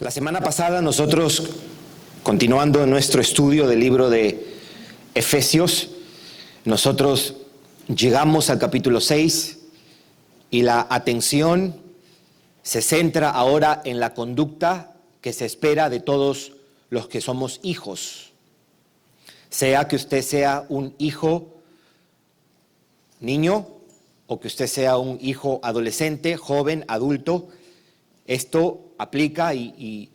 La semana pasada nosotros, continuando en nuestro estudio del libro de Efesios, nosotros llegamos al capítulo 6 y la atención se centra ahora en la conducta que se espera de todos los que somos hijos. Sea que usted sea un hijo niño o que usted sea un hijo adolescente, joven, adulto, esto aplica y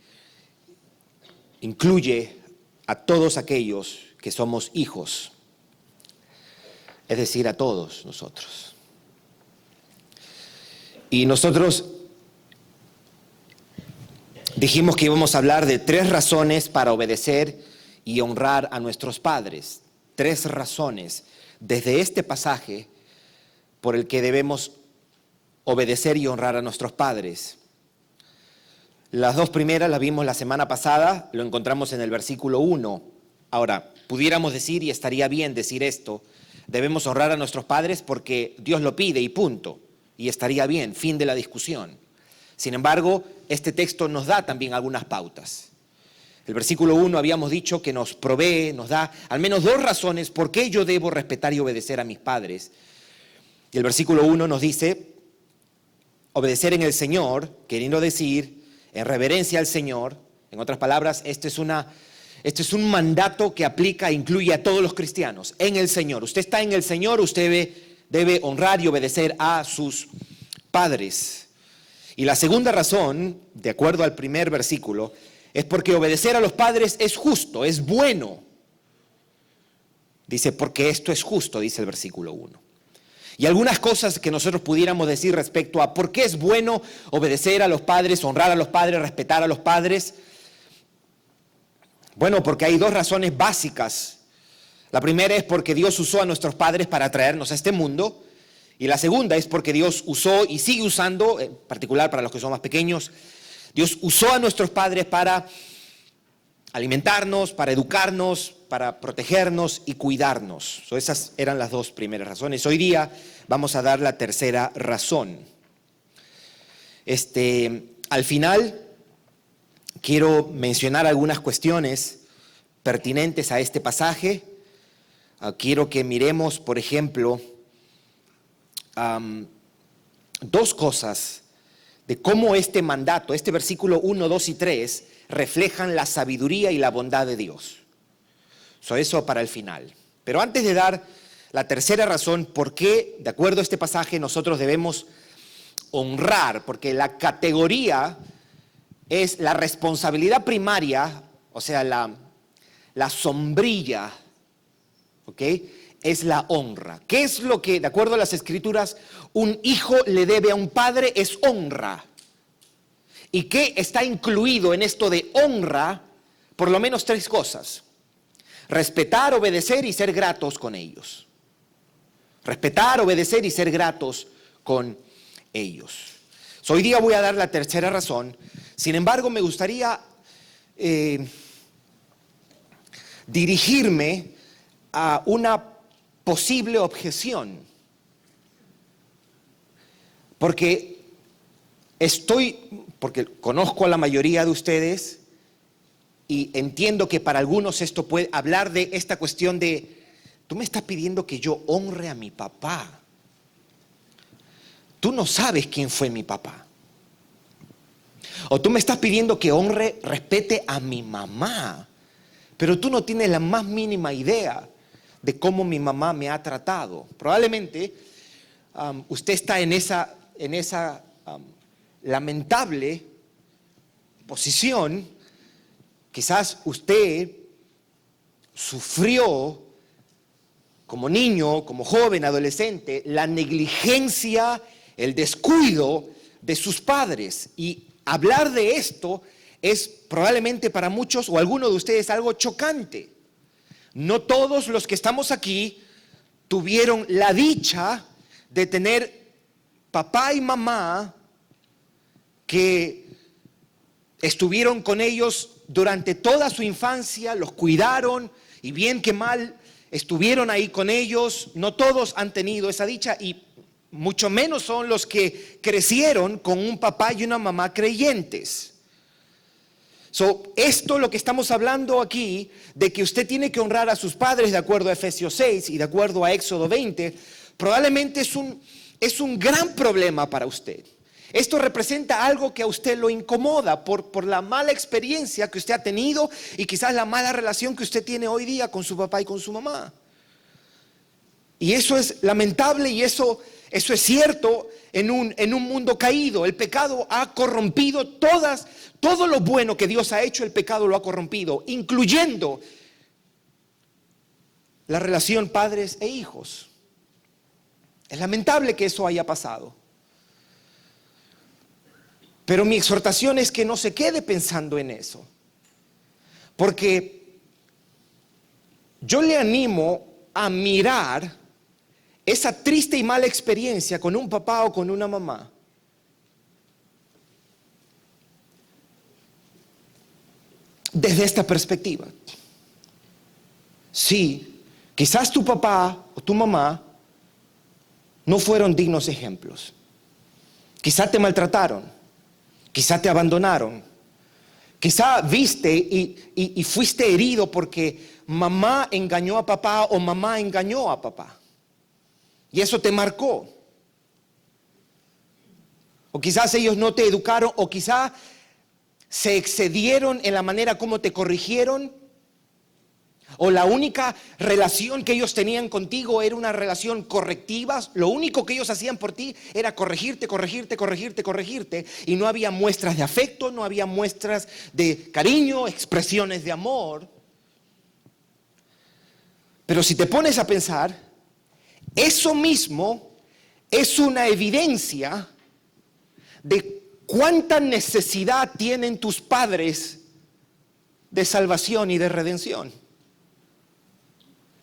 incluye a todos aquellos que somos hijos, es decir, a todos nosotros. Y nosotros dijimos que íbamos a hablar de 3 razones para obedecer y honrar a nuestros padres. 3 razones desde este pasaje por el que debemos obedecer y honrar a nuestros padres. Las 2 primeras las vimos la semana pasada, lo encontramos en el versículo 1. Ahora, pudiéramos decir, y estaría bien decir esto, debemos honrar a nuestros padres porque Dios lo pide y punto. Y estaría bien, fin de la discusión. Sin embargo, este texto nos da también algunas pautas. El versículo 1 habíamos dicho que nos provee, nos da al menos 2 razones por qué yo debo respetar y obedecer a mis padres. Y el versículo 1 nos dice, obedecer en el Señor, queriendo decir, en reverencia al Señor. En otras palabras, este es un mandato que aplica e incluye a todos los cristianos, en el Señor. Usted está en el Señor, usted debe honrar y obedecer a sus padres. Y la segunda razón, de acuerdo al primer versículo, es porque obedecer a los padres es justo, es bueno. Dice, porque esto es justo, dice el versículo 1. Y algunas cosas que nosotros pudiéramos decir respecto a por qué es bueno obedecer a los padres, honrar a los padres, respetar a los padres. Bueno, porque hay 2 razones básicas. La primera es porque Dios usó a nuestros padres para traernos a este mundo. Y la segunda es porque Dios usó y sigue usando, en particular para los que son más pequeños, Dios usó a nuestros padres para alimentarnos, para educarnos, para protegernos y cuidarnos. Esas eran las 2 primeras razones. Hoy día vamos a dar la tercera razón. Al final quiero mencionar algunas cuestiones pertinentes a este pasaje. Quiero que miremos, por ejemplo, 2 cosas de cómo este mandato, este versículo 1, 2 y 3, reflejan la sabiduría y la bondad de Dios. Eso para el final. Pero antes de dar la tercera razón, por qué, de acuerdo a este pasaje, nosotros debemos honrar, porque la categoría es la responsabilidad primaria, o sea, la sombrilla, ¿ok? Es la honra. ¿Qué es lo que, de acuerdo a las Escrituras, un hijo le debe a un padre? Es honra. ¿Y qué está incluido en esto de honra? Por lo menos 3 cosas. Respetar, obedecer y ser gratos con ellos. Respetar, obedecer y ser gratos con ellos. Hoy día voy a dar la tercera razón. Sin embargo, me gustaría dirigirme a una posible objeción. Porque conozco a la mayoría de ustedes y entiendo que para algunos esto puede hablar de esta cuestión de, tú me estás pidiendo que yo honre a mi papá. Tú no sabes quién fue mi papá. O tú me estás pidiendo que honre, respete a mi mamá. Pero tú no tienes la más mínima idea de cómo mi mamá me ha tratado. Probablemente usted está en esa lamentable posición. Quizás usted sufrió como niño, como joven, adolescente, la negligencia, el descuido de sus padres. Y hablar de esto es probablemente para muchos o algunos de ustedes algo chocante. No todos los que estamos aquí tuvieron la dicha de tener papá y mamá que estuvieron con ellos durante toda su infancia, los cuidaron y bien que mal estuvieron ahí con ellos. No todos han tenido esa dicha y mucho menos son los que crecieron con un papá y una mamá creyentes. Esto lo que estamos hablando aquí, de que usted tiene que honrar a sus padres de acuerdo a Efesios 6 y de acuerdo a Éxodo 20, probablemente es un gran problema para usted. Esto representa algo que a usted lo incomoda por la mala experiencia que usted ha tenido y quizás la mala relación que usted tiene hoy día con su papá y con su mamá. Y eso es lamentable y eso es cierto en un mundo caído. El pecado ha corrompido todo lo bueno que Dios ha hecho, el pecado lo ha corrompido, incluyendo la relación padres e hijos. Es lamentable que eso haya pasado. Pero mi exhortación es que no se quede pensando en eso. Porque yo le animo a mirar esa triste y mala experiencia con un papá o con una mamá desde esta perspectiva. Sí, quizás tu papá o tu mamá no fueron dignos ejemplos. Quizás te maltrataron. Quizá te abandonaron, quizá viste y fuiste herido porque mamá engañó a papá o mamá engañó a papá. Y eso te marcó. O quizás ellos no te educaron o quizá se excedieron en la manera como te corrigieron. O la única relación que ellos tenían contigo era una relación correctiva. Lo único que ellos hacían por ti era corregirte. Y no había muestras de afecto, no había muestras de cariño, expresiones de amor. Pero si te pones a pensar, eso mismo es una evidencia de cuánta necesidad tienen tus padres de salvación y de redención.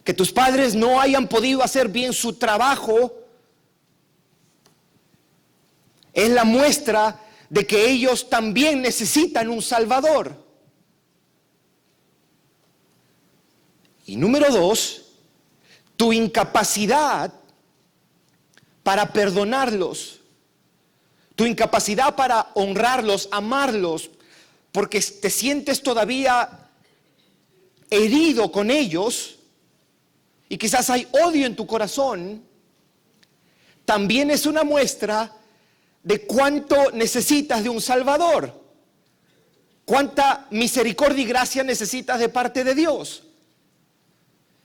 Que tus padres no hayan podido hacer bien su trabajo es la muestra de que ellos también necesitan un Salvador. Y número 2, tu incapacidad para perdonarlos, tu incapacidad para honrarlos, amarlos, porque te sientes todavía herido con ellos. Y quizás hay odio en tu corazón, también es una muestra de cuánto necesitas de un Salvador. Cuánta misericordia y gracia necesitas de parte de Dios.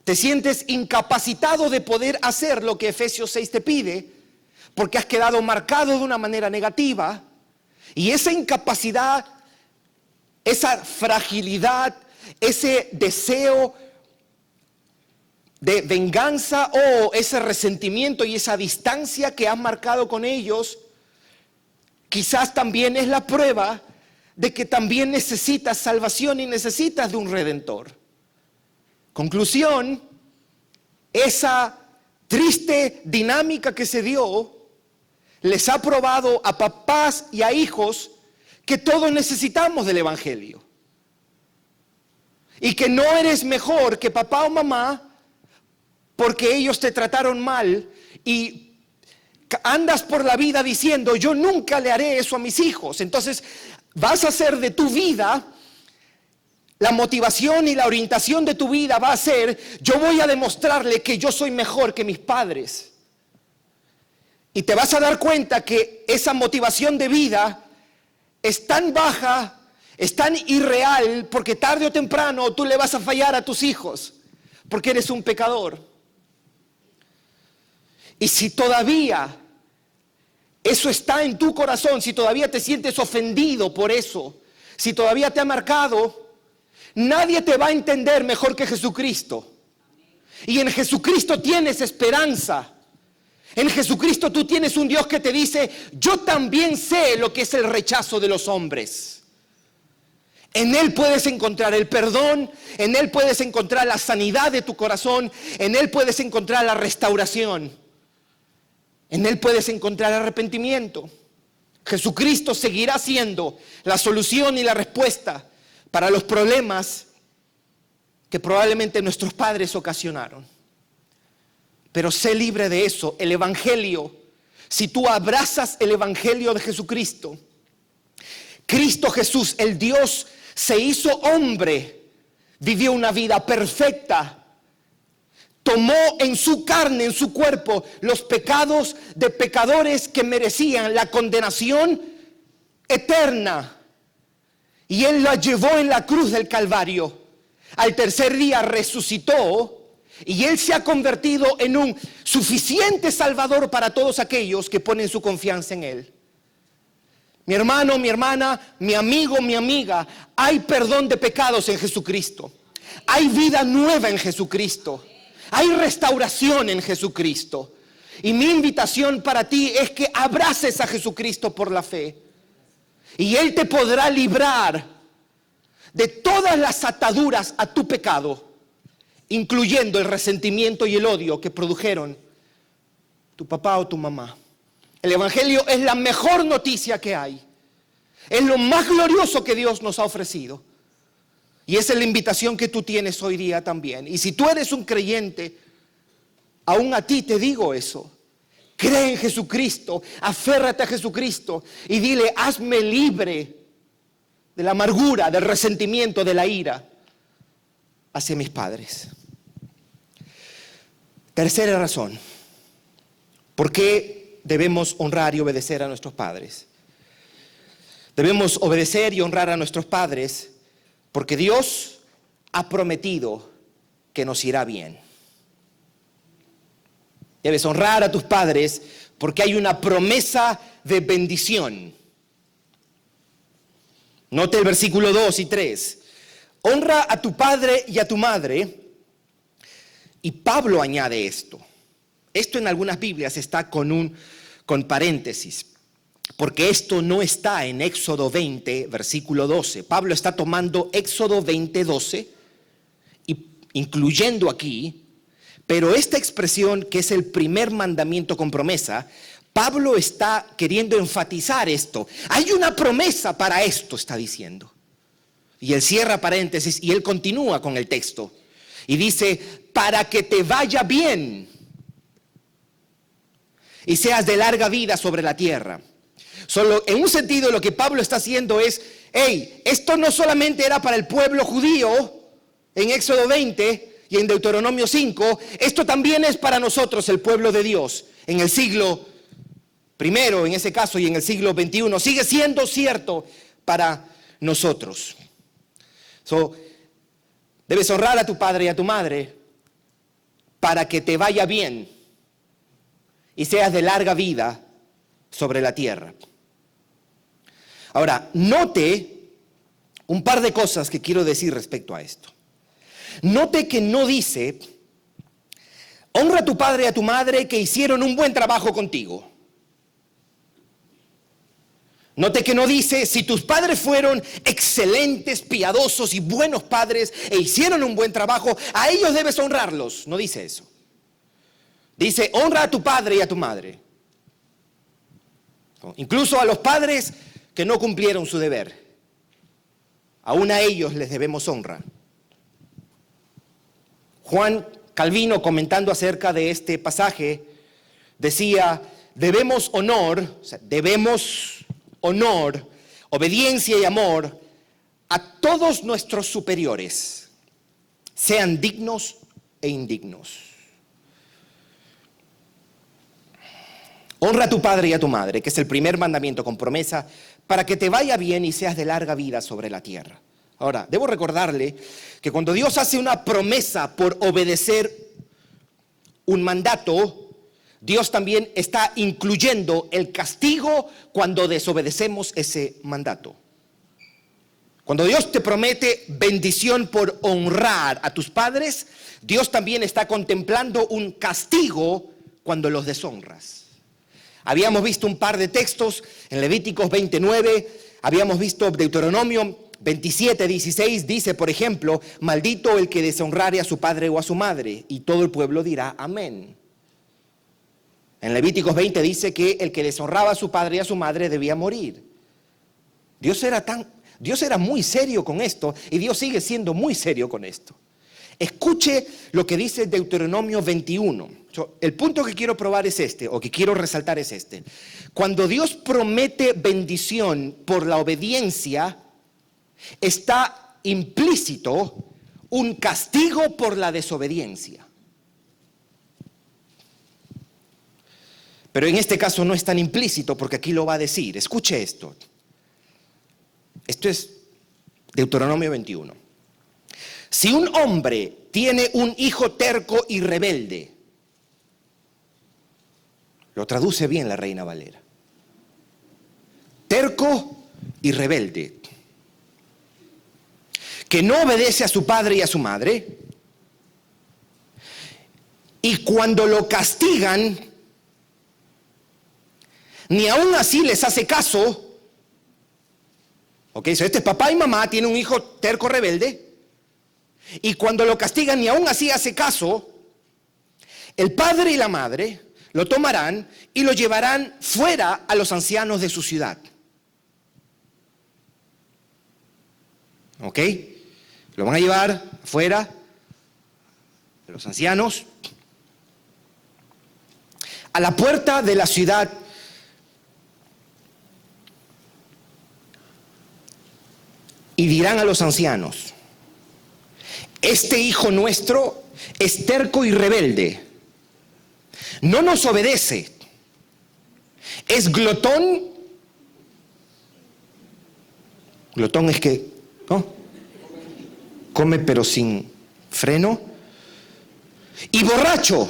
Te sientes incapacitado de poder hacer lo que Efesios 6 te pide, porque has quedado marcado de una manera negativa. Y esa incapacidad, esa fragilidad, ese deseo de venganza o ese resentimiento y esa distancia que has marcado con ellos, quizás también es la prueba de que también necesitas salvación y necesitas de un redentor. Conclusión, esa triste dinámica que se dio les ha probado a papás y a hijos que todos necesitamos del Evangelio. Y que no eres mejor que papá o mamá porque ellos te trataron mal y andas por la vida diciendo, yo nunca le haré eso a mis hijos. Entonces vas a hacer de tu vida, la motivación y la orientación de tu vida va a ser, yo voy a demostrarle que yo soy mejor que mis padres. Y te vas a dar cuenta que esa motivación de vida es tan baja, es tan irreal, porque tarde o temprano tú le vas a fallar a tus hijos, porque eres un pecador. Y si todavía eso está en tu corazón, si todavía te sientes ofendido por eso, si todavía te ha marcado, nadie te va a entender mejor que Jesucristo. Y en Jesucristo tienes esperanza. En Jesucristo tú tienes un Dios que te dice, yo también sé lo que es el rechazo de los hombres. En Él puedes encontrar el perdón, en Él puedes encontrar la sanidad de tu corazón, en Él puedes encontrar la restauración. En Él puedes encontrar arrepentimiento. Jesucristo seguirá siendo la solución y la respuesta para los problemas que probablemente nuestros padres ocasionaron. Pero sé libre de eso. El Evangelio, si tú abrazas el Evangelio de Jesucristo, Cristo Jesús, el Dios se hizo hombre, vivió una vida perfecta, tomó en su carne, en su cuerpo, los pecados de pecadores que merecían la condenación eterna. Y Él la llevó en la cruz del Calvario. Al tercer día resucitó y Él se ha convertido en un suficiente Salvador para todos aquellos que ponen su confianza en Él. Mi hermano, mi hermana, mi amigo, mi amiga, hay perdón de pecados en Jesucristo. Hay vida nueva en Jesucristo. Hay restauración en Jesucristo. Y mi invitación para ti es que abraces a Jesucristo por la fe. Y Él te podrá librar de todas las ataduras a tu pecado, incluyendo el resentimiento y el odio que produjeron tu papá o tu mamá. El Evangelio es la mejor noticia que hay. Es lo más glorioso que Dios nos ha ofrecido. Y esa es la invitación que tú tienes hoy día también. Y si tú eres un creyente, aún a ti te digo eso. Cree en Jesucristo, aférrate a Jesucristo y dile: hazme libre de la amargura, del resentimiento, de la ira hacia mis padres. Tercera razón, ¿por qué debemos honrar y obedecer a nuestros padres? Debemos obedecer y honrar a nuestros padres porque Dios ha prometido que nos irá bien. Debes honrar a tus padres porque hay una promesa de bendición. Note el versículo 2 y 3. Honra a tu padre y a tu madre. Y Pablo añade esto. Esto en algunas Biblias está con paréntesis, porque esto no está en Éxodo 20, versículo 12. Pablo está tomando Éxodo 20, 12 y incluyendo aquí, pero esta expresión, que es el primer mandamiento con promesa, Pablo está queriendo enfatizar esto. Hay una promesa para esto, está diciendo. Y él cierra paréntesis y él continúa con el texto. Y dice: para que te vaya bien y seas de larga vida sobre la tierra. Solo en un sentido lo que Pablo está haciendo es: esto no solamente era para el pueblo judío en Éxodo 20 y en Deuteronomio 5, esto también es para nosotros, el pueblo de Dios, en el siglo primero, en ese caso, y en el siglo XXI, sigue siendo cierto para nosotros. Debes honrar a tu padre y a tu madre para que te vaya bien y seas de larga vida sobre la tierra. Ahora, note un par de cosas que quiero decir respecto a esto. Note que no dice: honra a tu padre y a tu madre que hicieron un buen trabajo contigo. Note que no dice: si tus padres fueron excelentes, piadosos y buenos padres e hicieron un buen trabajo, a ellos debes honrarlos. No dice eso. Dice: honra a tu padre y a tu madre. Incluso a los padres que no cumplieron su deber, aún a ellos les debemos honra. Juan Calvino, comentando acerca de este pasaje, decía: debemos honor, obediencia y amor a todos nuestros superiores, sean dignos e indignos. Honra a tu padre y a tu madre, que es el primer mandamiento con promesa, para que te vaya bien y seas de larga vida sobre la tierra. Ahora, debo recordarle que cuando Dios hace una promesa por obedecer un mandato, Dios también está incluyendo el castigo cuando desobedecemos ese mandato. Cuando Dios te promete bendición por honrar a tus padres, Dios también está contemplando un castigo cuando los deshonras. Habíamos visto un par de textos en Levíticos 29, habíamos visto Deuteronomio 27, 16, dice, por ejemplo: maldito el que deshonrare a su padre o a su madre, y todo el pueblo dirá amén. En Levíticos 20 dice que el que deshonraba a su padre y a su madre debía morir. Dios era muy serio con esto, y Dios sigue siendo muy serio con esto. Escuche lo que dice Deuteronomio 21. El punto que quiero probar es este, o que quiero resaltar es este. Cuando Dios promete bendición por la obediencia, está implícito un castigo por la desobediencia. Pero en este caso no es tan implícito porque aquí lo va a decir. Escuche esto. Esto es Deuteronomio 21. Si un hombre tiene un hijo terco y rebelde, lo traduce bien la Reina Valera. Terco y rebelde, que no obedece a su padre y a su madre, y cuando lo castigan, ni aún así les hace caso. Ok, so este papá y mamá tienen un hijo terco rebelde, y cuando lo castigan ni aún así hace caso, el padre y la madre lo tomarán y lo llevarán fuera a los ancianos de su ciudad. ¿Ok? Lo van a llevar fuera de los ancianos a la puerta de la ciudad y dirán a los ancianos: este hijo nuestro es terco y rebelde, no nos obedece, es glotón. Glotón es que, ¿no?, come pero sin freno, y borracho.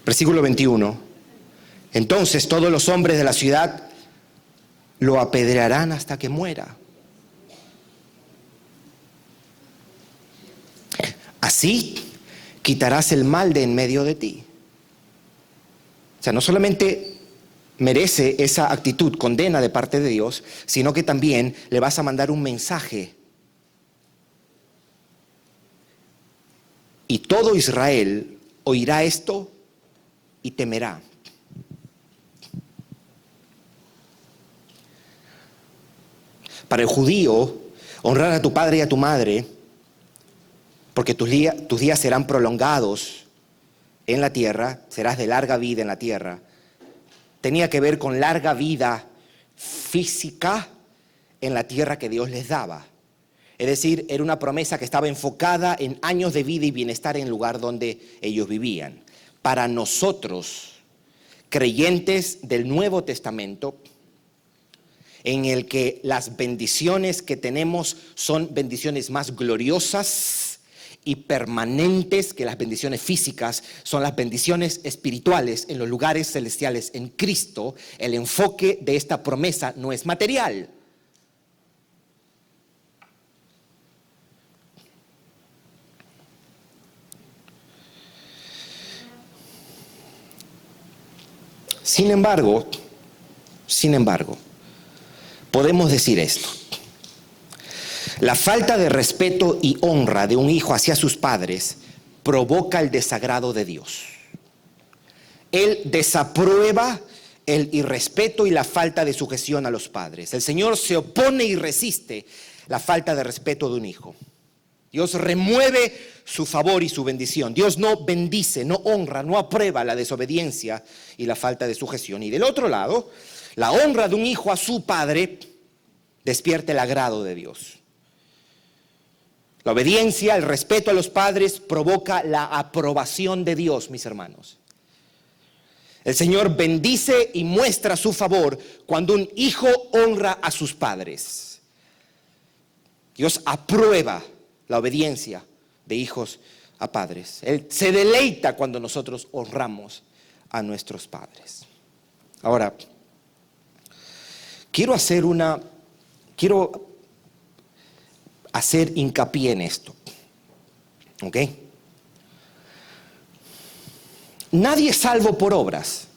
Versículo 21. Entonces todos los hombres de la ciudad lo apedrearán hasta que muera. Así quitarás el mal de en medio de ti. O sea, no solamente merece esa actitud, condena de parte de Dios, sino que también le vas a mandar un mensaje. Y todo Israel oirá esto y temerá. Para el judío, honrar a tu padre y a tu madre, porque tus días serán prolongados en la tierra, serás de larga vida en la tierra, tenía que ver con larga vida física en la tierra que Dios les daba. Es decir, era una promesa que estaba enfocada en años de vida y bienestar en el lugar donde ellos vivían. Para nosotros, creyentes del Nuevo Testamento, en el que las bendiciones que tenemos son bendiciones más gloriosas y permanentes que las bendiciones físicas, son las bendiciones espirituales en los lugares celestiales en Cristo. El enfoque de esta promesa no es material. Sin embargo, podemos decir esto: la falta de respeto y honra de un hijo hacia sus padres provoca el desagrado de Dios. Él desaprueba el irrespeto y la falta de sujeción a los padres. El Señor se opone y resiste la falta de respeto de un hijo. Dios remueve su favor y su bendición. Dios no bendice, no honra, no aprueba la desobediencia y la falta de sujeción. Y del otro lado, la honra de un hijo a su padre despierta el agrado de Dios. La obediencia, el respeto a los padres provoca la aprobación de Dios, mis hermanos. El Señor bendice y muestra su favor cuando un hijo honra a sus padres. Dios aprueba la obediencia de hijos a padres. Él se deleita cuando nosotros honramos a nuestros padres. Ahora, quiero hacer hincapié en esto. ¿Ok? Nadie es salvo por obras.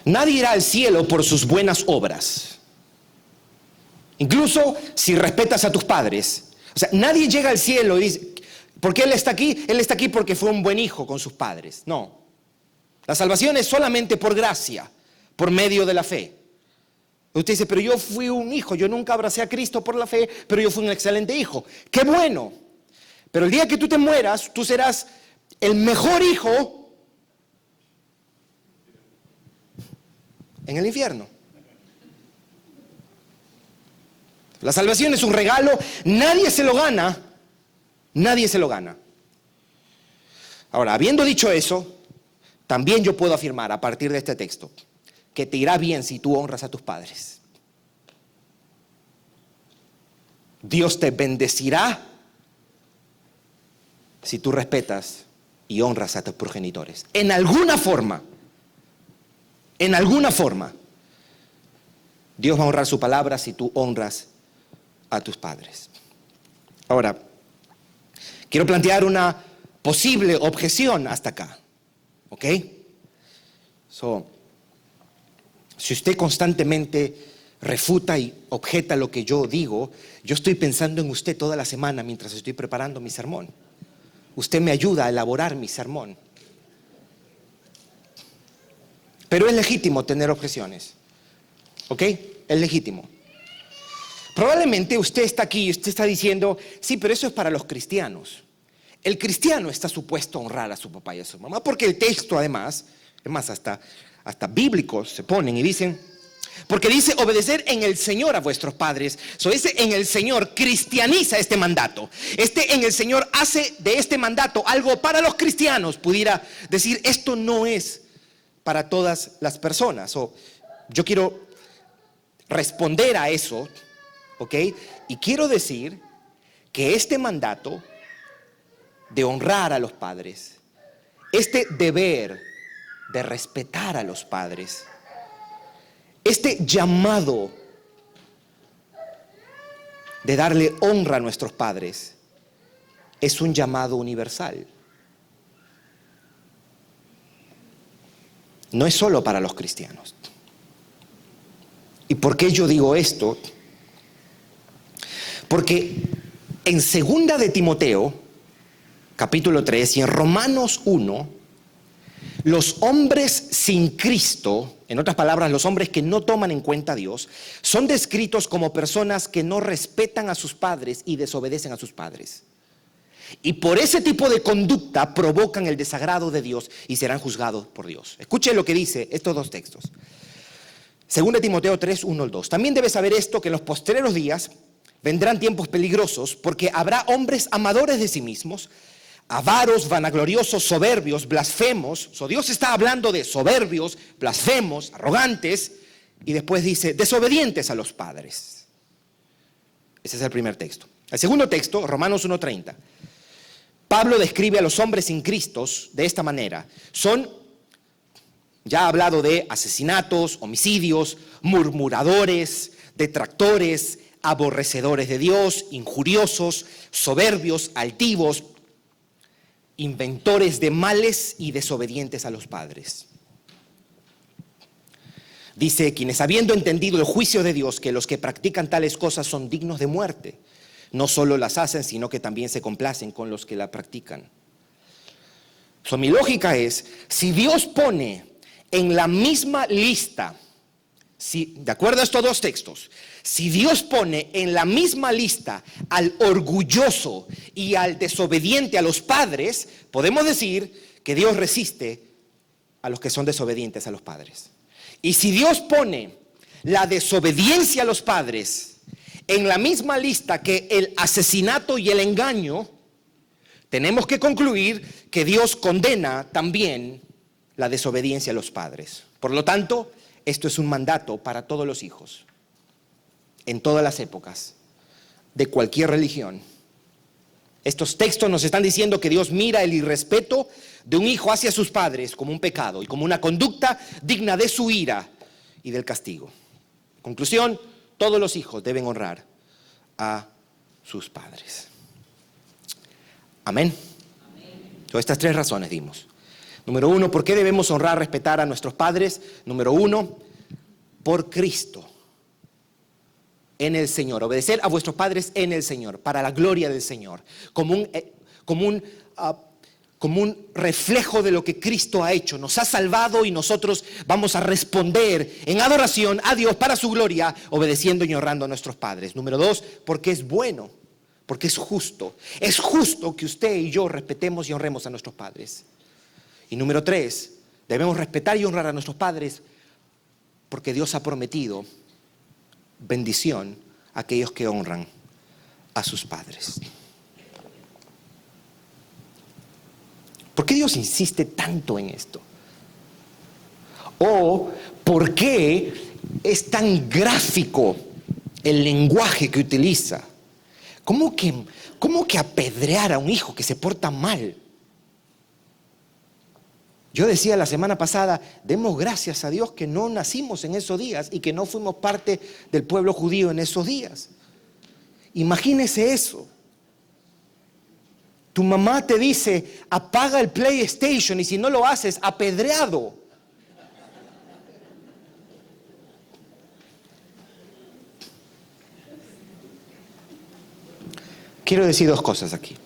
Nadie irá al cielo por sus buenas obras. Incluso si respetas a tus padres. O sea, nadie llega al cielo y dice: ¿por qué él está aquí? Él está aquí porque fue un buen hijo con sus padres. No. La salvación es solamente por gracia, por medio de la fe. Usted dice: pero yo fui un hijo, yo nunca abracé a Cristo por la fe, pero yo fui un excelente hijo. ¡Qué bueno! Pero el día que tú te mueras, tú serás el mejor hijo en el infierno. La salvación es un regalo, nadie se lo gana, nadie se lo gana. Ahora, habiendo dicho eso, también yo puedo afirmar a partir de este texto que te irá bien si tú honras a tus padres. Dios te bendecirá si tú respetas y honras a tus progenitores. En alguna forma, Dios va a honrar su palabra si tú honras a tus padres. Ahora, quiero plantear una posible objeción hasta acá. ¿Ok? Si usted constantemente refuta y objeta lo que yo digo, yo estoy pensando en usted toda la semana mientras estoy preparando mi sermón. Usted me ayuda a elaborar mi sermón. Pero es legítimo tener objeciones. ¿Ok? Es legítimo. Probablemente usted está aquí y usted está diciendo, sí, pero eso es para los cristianos. El cristiano está supuesto a honrar a su papá y a su mamá, porque el texto además, es más, hasta bíblicos se ponen y dicen, porque dice obedecer en el Señor a vuestros padres. Ese en el Señor cristianiza este mandato. En el Señor hace de este mandato algo para los cristianos. Pudiera decir, esto no es para todas las personas. Yo quiero responder a eso, ¿ok? Y quiero decir que este mandato de honrar a los padres, este deber de respetar a los padres, este llamado de darle honra a nuestros padres, es un llamado universal. No es solo para los cristianos. ¿Y por qué yo digo esto? Porque en 2 de Timoteo, capítulo 3, y en Romanos 1, los hombres sin Cristo, en otras palabras, los hombres que no toman en cuenta a Dios, son descritos como personas que no respetan a sus padres y desobedecen a sus padres. Y por ese tipo de conducta provocan el desagrado de Dios y serán juzgados por Dios. Escuche lo que dice estos dos textos. 2 de Timoteo 3, 1 al 2. También debes saber esto, que en los postreros días vendrán tiempos peligrosos, porque habrá hombres amadores de sí mismos, avaros, vanagloriosos, soberbios, blasfemos. Dios está hablando de soberbios, blasfemos, arrogantes, y después dice desobedientes a los padres. Ese es el primer texto. El segundo texto, Romanos 1:30. Pablo describe a los hombres sin Cristo de esta manera. Ya ha hablado de asesinatos, homicidios, murmuradores, detractores, aborrecedores de Dios, injuriosos, soberbios, altivos, inventores de males y desobedientes a los padres. Dice, quienes habiendo entendido el juicio de Dios, que los que practican tales cosas son dignos de muerte, no solo las hacen, sino que también se complacen con los que la practican. Mi lógica es, si Dios pone en la misma lista, de acuerdo a estos dos textos, si Dios pone en la misma lista al orgulloso y al desobediente a los padres, podemos decir que Dios resiste a los que son desobedientes a los padres. Y si Dios pone la desobediencia a los padres en la misma lista que el asesinato y el engaño, tenemos que concluir que Dios condena también la desobediencia a los padres. Por lo tanto, esto es un mandato para todos los hijos, en todas las épocas, de cualquier religión. Estos textos nos están diciendo que Dios mira el irrespeto de un hijo hacia sus padres como un pecado y como una conducta digna de su ira y del castigo. Conclusión, todos los hijos deben honrar a sus padres. Amén. Entonces, estas tres razones dimos. Número 1, ¿por qué debemos honrar, respetar a nuestros padres? Número 1, por Cristo, en el Señor. Obedecer a vuestros padres en el Señor, para la gloria del Señor, como un reflejo de lo que Cristo ha hecho. Nos ha salvado y nosotros vamos a responder en adoración a Dios para su gloria, obedeciendo y honrando a nuestros padres. Número 2, porque es bueno, porque es justo. Es justo que usted y yo respetemos y honremos a nuestros padres. Y número 3, debemos respetar y honrar a nuestros padres Porque Dios ha prometido bendición a aquellos que honran a sus padres. ¿Por qué Dios insiste tanto en esto? ¿O por qué es tan gráfico el lenguaje que utiliza? ¿Cómo que apedrear a un hijo que se porta mal? Yo decía la semana pasada, demos gracias a Dios que no nacimos en esos días y que no fuimos parte del pueblo judío en esos días. Imagínese eso. Tu mamá te dice, apaga el PlayStation y si no lo haces, apedreado. Quiero decir dos cosas aquí.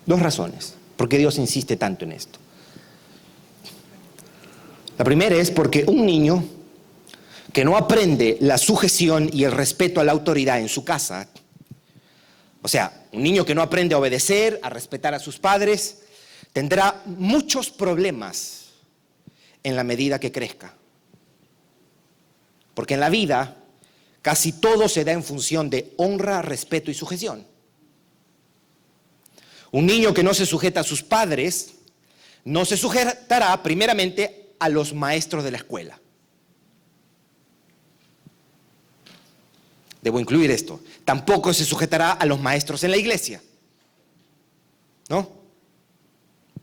Dos razones. ¿Por qué Dios insiste tanto en esto? La primera es porque un niño que no aprende la sujeción y el respeto a la autoridad en su casa, o sea, un niño que no aprende a obedecer, a respetar a sus padres, tendrá muchos problemas en la medida que crezca. Porque en la vida casi todo se da en función de honra, respeto y sujeción. Un niño que no se sujeta a sus padres no se sujetará primeramente a los maestros de la escuela. Debo incluir esto. Tampoco se sujetará a los maestros en la iglesia. ¿No?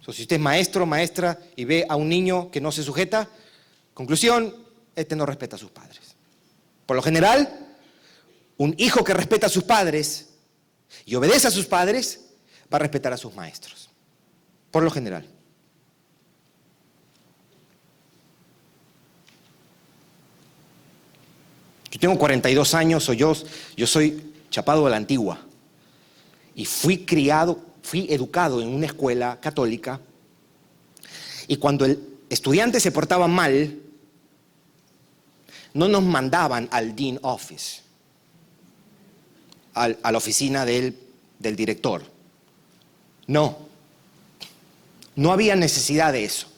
Si usted es maestro, maestra y ve a un niño que no se sujeta, conclusión, este no respeta a sus padres. Por lo general, un hijo que respeta a sus padres y obedece a sus padres va a respetar a sus maestros. Por lo general. Yo tengo 42 años, yo soy chapado a la antigua. Y fui educado en una escuela católica. Y cuando el estudiante se portaba mal, no nos mandaban al Dean Office, a la oficina del director. No había necesidad de eso.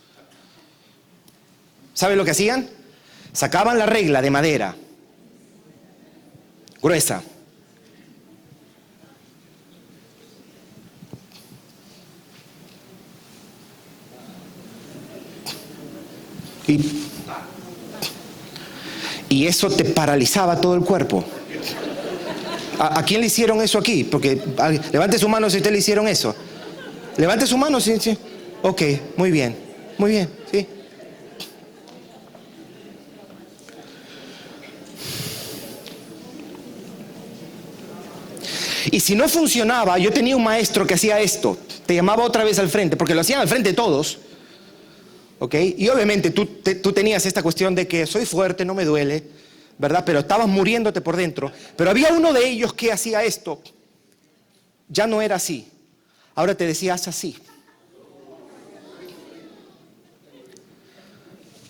¿Saben lo que hacían? Sacaban la regla de madera, gruesa, y eso te paralizaba todo el cuerpo. ¿A quién le hicieron eso aquí? Porque levante su mano si a usted le hicieron eso. Levante su mano, sí. Ok, muy bien, sí. Y si no funcionaba, yo tenía un maestro que hacía esto. Te llamaba otra vez al frente, porque lo hacían al frente de todos. ¿Ok? Y obviamente tú tenías esta cuestión de que soy fuerte, no me duele, ¿verdad? Pero estabas muriéndote por dentro. Pero había uno de ellos que hacía esto. Ya no era así. Ahora te decía, haz así.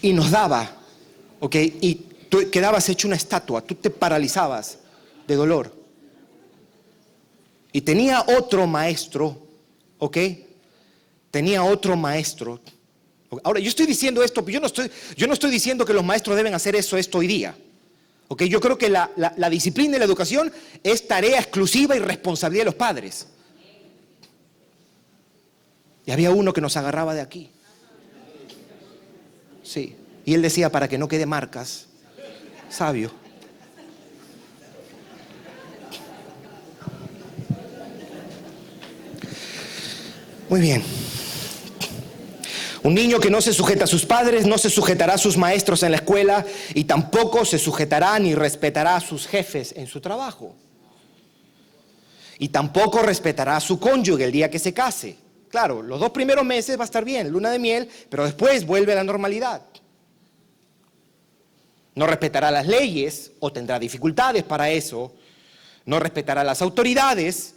Y nos daba, ¿ok? Y tú quedabas hecho una estatua, tú te paralizabas de dolor. Y tenía otro maestro, ¿ok? Tenía otro maestro. Ahora, yo estoy diciendo esto, yo no estoy diciendo que los maestros deben hacer esto hoy día. ¿Ok? Yo creo que la disciplina y la educación es tarea exclusiva y responsabilidad de los padres. Y había uno que nos agarraba de aquí. Sí. Y él decía, para que no quede marcas, sabio. Muy bien. Un niño que no se sujeta a sus padres no se sujetará a sus maestros en la escuela y tampoco se sujetará ni respetará a sus jefes en su trabajo. Y tampoco respetará a su cónyuge el día que se case. Claro, los 2 primeros meses va a estar bien, luna de miel, pero después vuelve a la normalidad. No respetará las leyes o tendrá dificultades para eso. No respetará las autoridades.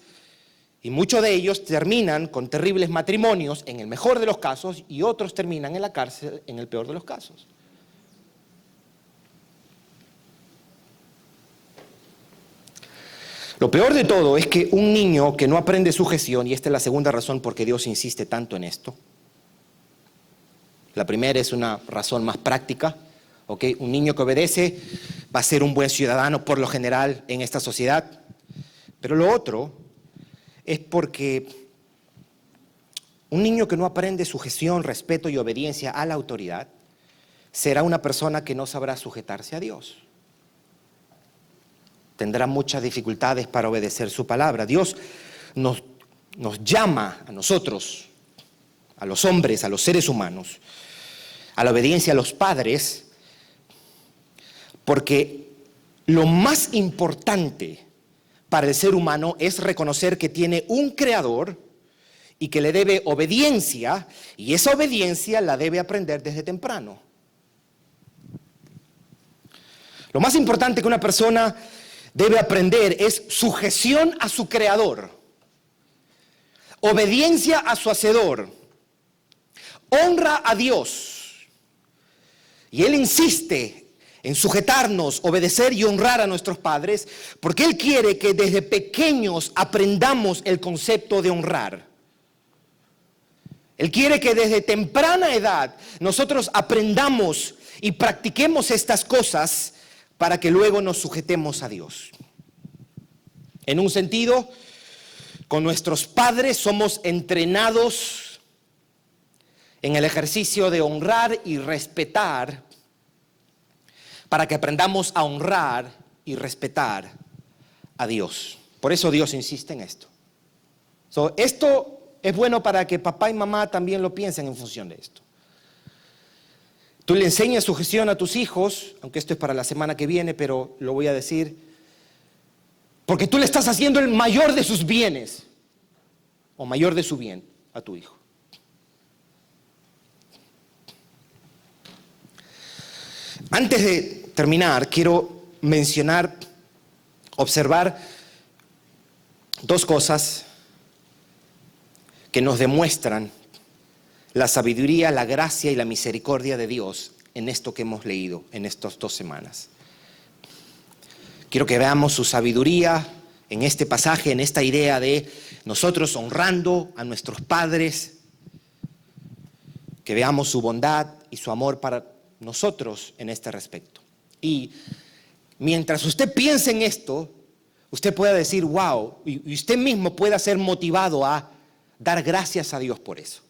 Y muchos de ellos terminan con terribles matrimonios en el mejor de los casos y otros terminan en la cárcel en el peor de los casos. Lo peor de todo es que un niño que no aprende sujeción, y esta es la segunda razón por qué Dios insiste tanto en esto. La primera es una razón más práctica, ¿ok? Un niño que obedece va a ser un buen ciudadano por lo general en esta sociedad. Pero lo otro es porque un niño que no aprende sujeción, respeto y obediencia a la autoridad será una persona que no sabrá sujetarse a Dios. Tendrá muchas dificultades para obedecer su palabra. Dios nos llama a nosotros, a los hombres, a los seres humanos, a la obediencia a los padres, porque lo más importante para el ser humano es reconocer que tiene un creador y que le debe obediencia, y esa obediencia la debe aprender desde temprano. Lo más importante que una persona debe aprender es sujeción a su creador, obediencia a su hacedor, honra a Dios. Y Él insiste en sujetarnos, obedecer y honrar a nuestros padres, porque Él quiere que desde pequeños aprendamos el concepto de honrar. Él quiere que desde temprana edad nosotros aprendamos y practiquemos estas cosas para que luego nos sujetemos a Dios. En un sentido, con nuestros padres somos entrenados en el ejercicio de honrar y respetar, para que aprendamos a honrar y respetar a Dios. Por eso Dios insiste en esto. Esto es bueno para que papá y mamá también lo piensen en función de esto. Tú le enseñas sujeción a tus hijos, aunque esto es para la semana que viene, pero lo voy a decir, porque tú le estás haciendo el mayor de sus bienes, o mayor de su bien, a tu hijo. Antes de terminar, quiero observar dos cosas que nos demuestran la sabiduría, la gracia y la misericordia de Dios en esto que hemos leído en estas 2 semanas. Quiero que veamos su sabiduría en este pasaje, en esta idea de nosotros honrando a nuestros padres, que veamos su bondad y su amor para nosotros en este respecto. Y mientras usted piense en esto, usted pueda decir, wow, y usted mismo pueda ser motivado a dar gracias a Dios por eso,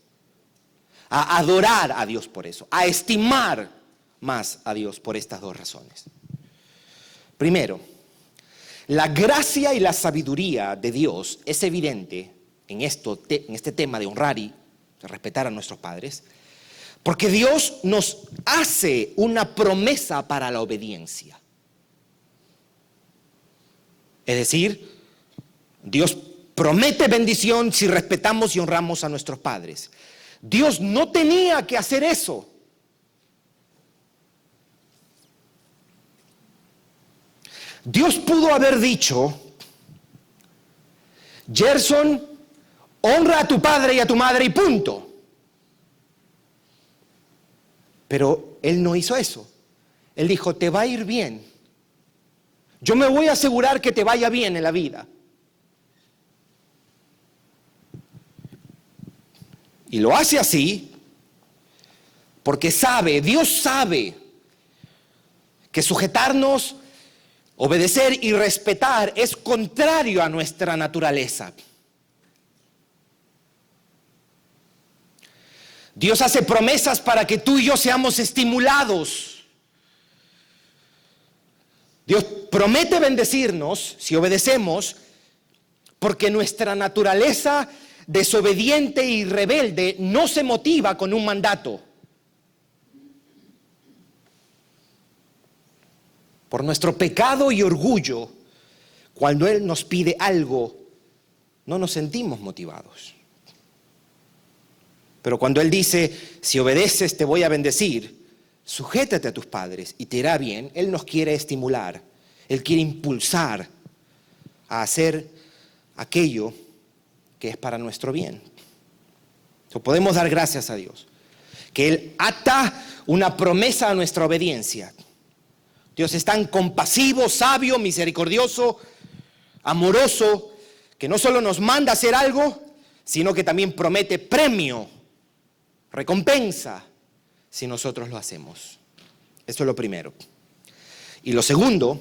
a adorar a Dios por eso, a estimar más a Dios por estas 2 razones. Primero, la gracia y la sabiduría de Dios es evidente en este tema de honrar y de respetar a nuestros padres, porque Dios nos hace una promesa para la obediencia. Es decir, Dios promete bendición si respetamos y honramos a nuestros padres. Dios no tenía que hacer eso. Dios pudo haber dicho, Gerson, honra a tu padre y a tu madre y punto. Pero Él no hizo eso. Él dijo, te va a ir bien. Yo me voy a asegurar que te vaya bien en la vida. Y lo hace así porque Dios sabe que sujetarnos, obedecer y respetar es contrario a nuestra naturaleza. Dios hace promesas para que tú y yo seamos estimulados. Dios promete bendecirnos si obedecemos, porque nuestra naturaleza desobediente y rebelde no se motiva con un mandato. Por nuestro pecado y orgullo, cuando Él nos pide algo, no nos sentimos motivados. Pero cuando Él dice, si obedeces te voy a bendecir, sujétate a tus padres y te irá bien, Él nos quiere estimular, Él quiere impulsar a hacer aquello que es para nuestro bien. Entonces, podemos dar gracias a Dios, que Él ata una promesa a nuestra obediencia. Dios es tan compasivo, sabio, misericordioso, amoroso, que no solo nos manda a hacer algo, sino que también promete premio, recompensa, si nosotros lo hacemos. Eso es lo primero. Y lo segundo,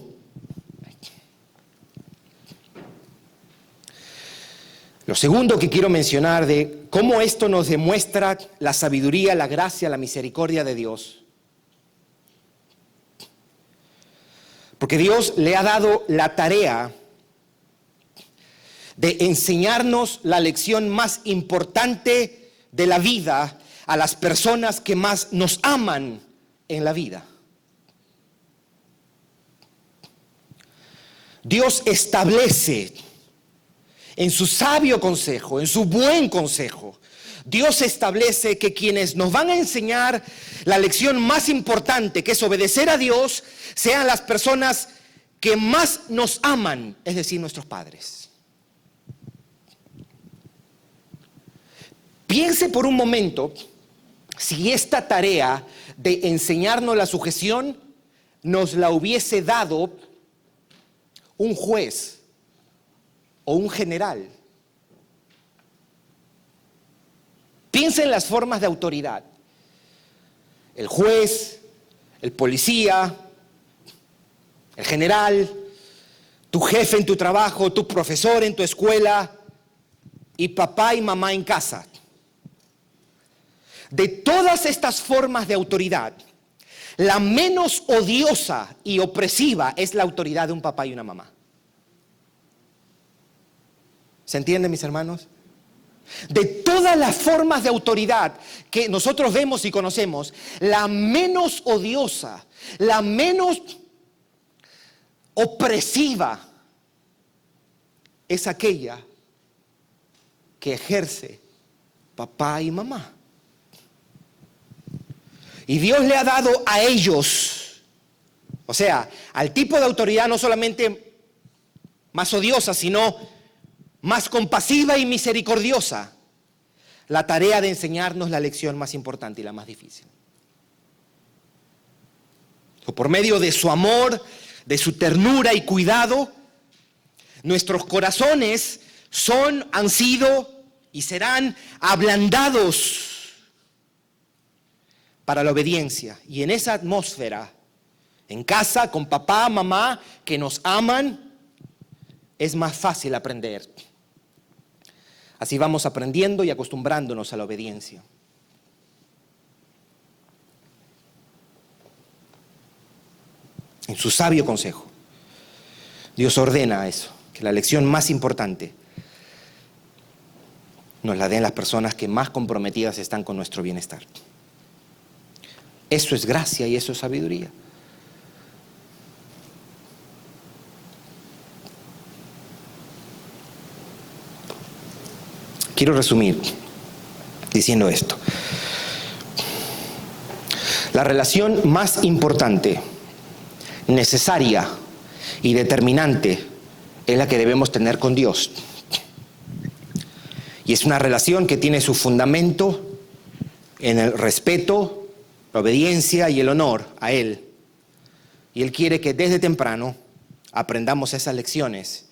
que quiero mencionar de cómo esto nos demuestra la sabiduría, la gracia, la misericordia de Dios. Porque Dios le ha dado la tarea de enseñarnos la lección más importante de la vida a las personas que más nos aman en la vida. Dios establece en su sabio consejo, en su buen consejo, Dios establece que quienes nos van a enseñar la lección más importante, que es obedecer a Dios, sean las personas que más nos aman, es decir, nuestros padres. Piense por un momento si esta tarea de enseñarnos la sujeción nos la hubiese dado un juez o un general. Piensa en las formas de autoridad. El juez, el policía, el general, tu jefe en tu trabajo, tu profesor en tu escuela y papá y mamá en casa. De todas estas formas de autoridad, la menos odiosa y opresiva es la autoridad de un papá y una mamá. ¿Se entiende, mis hermanos? De todas las formas de autoridad que nosotros vemos y conocemos, la menos odiosa, la menos opresiva es aquella que ejerce papá y mamá. Y Dios le ha dado a ellos, o sea, al tipo de autoridad no solamente más odiosa, sino más compasiva y misericordiosa, la tarea de enseñarnos la lección más importante y la más difícil. O por medio de su amor, de su ternura y cuidado, nuestros corazones han sido y serán ablandados para la obediencia. Y en esa atmósfera, en casa, con papá, mamá, que nos aman, es más fácil aprender. Así vamos aprendiendo y acostumbrándonos a la obediencia. En su sabio consejo, Dios ordena eso, que la lección más importante nos la den las personas que más comprometidas están con nuestro bienestar. Eso es gracia y eso es sabiduría. Quiero resumir diciendo esto. La relación más importante, necesaria y determinante es la que debemos tener con Dios. Y es una relación que tiene su fundamento en el respeto, la obediencia y el honor a Él. Y Él quiere que desde temprano aprendamos esas lecciones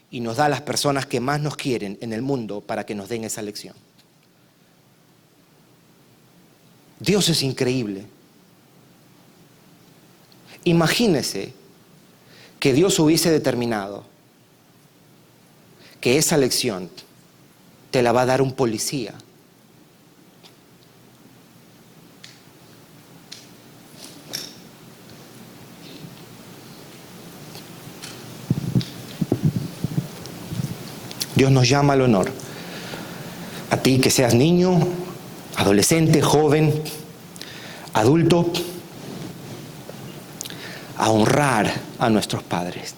y nos da a las personas que más nos quieren en el mundo para que nos den esa lección. Dios es increíble. Imagínese que Dios hubiese determinado que esa lección te la va a dar un policía. Dios nos llama al honor. A ti que seas niño, adolescente, joven, adulto, a honrar a nuestros padres.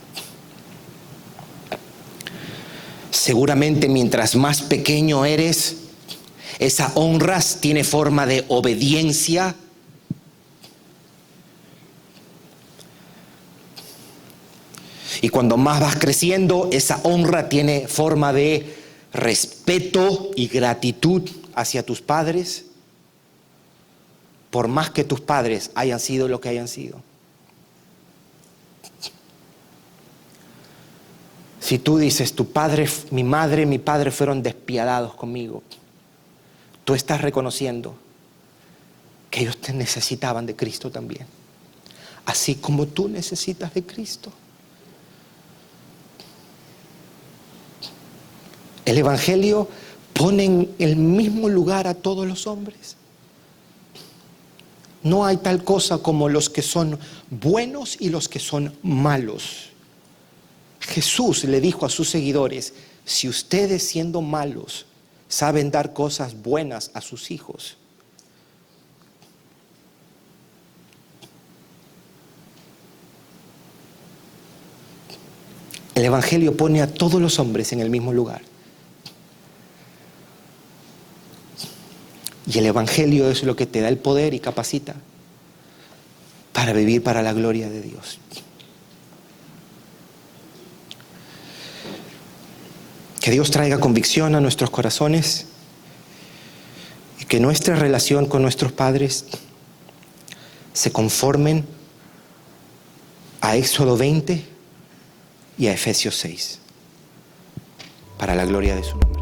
Seguramente mientras más pequeño eres, esa honra tiene forma de obediencia. Y cuando más vas creciendo, esa honra tiene forma de respeto y gratitud hacia tus padres, por más que tus padres hayan sido lo que hayan sido. Si tú dices, tu padre, mi madre, mi padre fueron despiadados conmigo, tú estás reconociendo que ellos te necesitaban de Cristo también. así como tú necesitas de Cristo. El Evangelio pone en el mismo lugar a todos los hombres. No hay tal cosa como los que son buenos y los que son malos. Jesús le dijo a sus seguidores: si ustedes, siendo malos, saben dar cosas buenas a sus hijos, el Evangelio pone a todos los hombres en el mismo lugar. Y el Evangelio es lo que te da el poder y capacita para vivir para la gloria de Dios. Que Dios traiga convicción a nuestros corazones y que nuestra relación con nuestros padres se conformen a Éxodo 20 y a Efesios 6, para la gloria de su nombre.